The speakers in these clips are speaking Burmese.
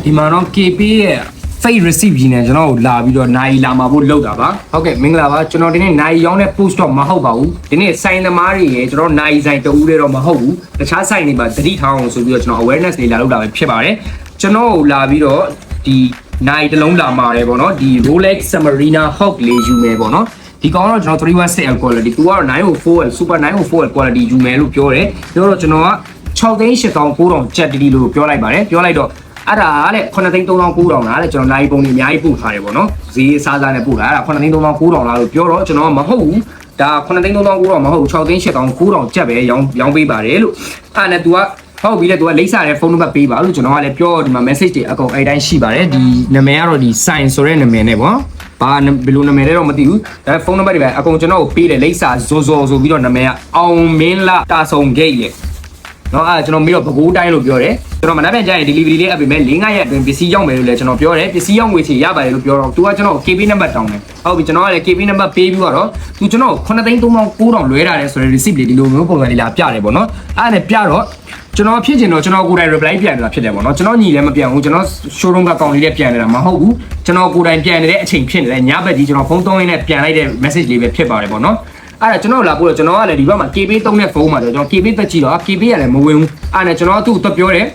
ဒီမှာတော့ KP ရဲ့ fake receipt ကြီးနဲ့ကျွန်တော်လာပြီးတော့နိုင်လာမှာဖို့လုပ်တာပါဟုတ်ကဲ့မင်္ဂလာပါကျွန်တော်ဒီနေ့နိုင်ရောင်းတဲ့ post တော့မဟုတ်ပါဘူးဒီနေ့ဆိုင်သမားတွေရဲ့ကျွန်တော်နိုင်ဆိုင်တူးတွေတော့မဟုတ်ဘူးတခြားဆိုင်တွေမှာသတိထားအောင်ဆိုပြီးတော့ကျွန်တော် awareness တွေလာလုပ်တာပဲဖြစ်ပါတယ်ကျွန်တော်လာပြီးတော့ဒီနိုင်တစ်လုံးလာမှာတယ်ပေါ့နော်ဒီ Rolex Submariner Hawk လေးယူမယ်ပေါ့နော်ဒီကောင်တော့ကျွန်တော်316 quality သူကတော့904 super 904 quality ယူမယ်လို့ပြောတယ်ပြောတော့ကျွန်တော်က6သိန်း8900ကျပ်တီလို့ပြောလိုက်ပါတယ်ပြောလိုက်တော့အဲ့ဒါကလည်း9သိန်း3900လားတဲ့ကျွန်တော်နိုင်ပုံတွေအများကြီးပို့ထားတယ်ပေါ့နော်ဈေးအစားစားနဲ့ပို့တာအဲ့ဒါ9သိန်း3900လားလို့ပြောတော့ကျွန်တော်မဟုတ်ဘူးဒါ9သိန်း3900မဟုတ်ဘူး6သိန်း8900ကျပ်ပဲရောင်းပေးပါတယ်လို့အဲ့နဲ့ तू ကဟုတ်ပြီလေ तू ကလိမ့်စားတဲ့ဖုန်းနံပါတ်ပေးပါလို့ကျွန်တော်ကလည်းပြောဒီမှာ message တွေအကုန်အဲ့တိုင်းရှိပါတယ်ဒီနာမည်ကတော့ဒီ sign ဆိုတဲ့နာမည်နဲ့ပေါ့ဘာဘယ်လိုနာမည်လဲတော့မသိဘူးဒါဖုန်းနံပါတ်တွေပဲအကုန်ကျွန်တော်ကိုပေးတယ်လိမ့်စားဇော်ဆိုပြီးတော့နာမည်ကအောင်မင်းလာတာဆုံဂိတ်လေနော်အဲ့ကျွန်တော်ပြီးတော့ပဲခူးတိုင်းလို့ပြောတယ်ကျွန်တော်မနက်ဖြန်ကျရင် delivery လေးအပ်ပြီးမဲ့4-5ရက်အတွင်းပစ္စည်းရောက်မယ်လို့လည်းကျွန်တော်ပြောတယ်ပစ္စည်းရောက်ငွေချေရပါတယ်လို့ပြောတော့ तू ကကျွန်တော် KP နံပါတ်တောင်းတယ်ဟုတ်ပြီကျွန်တော်ကလည်း KP နံပါတ်ပေးပြီးတော့ तू ကျွန်တော်93900လွဲတာလဲဆိုတဲ့ receipt လေးဒီလိုမျိုးပုံစံလေးလာပြတယ်ပေါ့နော်အဲ့ဒါနဲ့ပြတော့ကျွန်တော်ဖြစ်ချင်တော့ကျွန်တော်ကိုယ်တိုင် reply ပြန်နေတာဖြစ်တယ်ပေါ့နော်ကျွန်တော်ညီလည်းမပြန်ဘူးကျွန်တော် showroom ကကောင်လေးလည်းပြန်နေတာမဟုတ်ဘူးကျွန်တော်ကိုယ်တိုင်ပြန်နေတဲ့အချိန်ဖြစ်နေတယ်ညဘက်ကြီးကျွန်တော်ဖုန်းသုံးရင်းနဲ့ပြန်လိုက်တဲ့ message လေးပဲဖြစ်ပါတယ်ပေါ့နော်အဲ့ဒါကျွန်တော်လာပို့တော့ကျွန်တော်ကလည်းဒီဘက်မှာ KB သုံးတဲ့ဖုန်းမှာကျွန်တော် KB တက်ကြည့်တော့ KB ကလည်းမဝင်ဘူးအဲ့ဒါနဲ့ကျွန်တော်သူ့ကိုပြောတယ်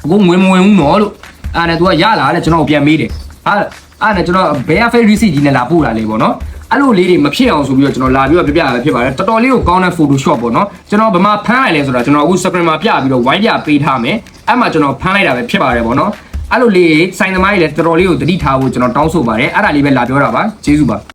အခုမဝင်ဘူးနော်လို့အဲ့ဒါနဲ့ तू ကရလာတယ်ကျွန်တော်ပြန်မေးတယ်အဲ့ဒါနဲ့ကျွန်တော်ဘယ် fake receipt ကြီးနဲ့လာပို့တာလေပေါ့နော်အဲ့လိုလေးတွေမဖြစ်အောင်ဆိုပြီးတော့ကျွန်တော်လာပြီးတော့ပြပြရဖြစ်ပါတယ်တော်တော်လေးကိုကောင်းတဲ့ Photoshop ပေါ့နော်ကျွန်တော်ဗမာဖမ်းရလဲဆိုတာကျွန်တော်အခု screen မှာပြပြီးတော့ wide ပြပေးထားမယ်အဲ့မှာကျွန်တော်ဖမ်းလိုက်တာပဲဖြစ်ပါတယ်ပေါ့နော်အဲ့လိုလေးစိုင်းသမားကြီးလည်းတော်တော်လေးကိုတတိထားဖို့ကျွန်တော်တောင်းဆိုပါတယ်အဲ့ဒါလေးပဲလာပြောတာပါကျေးဇူးပါ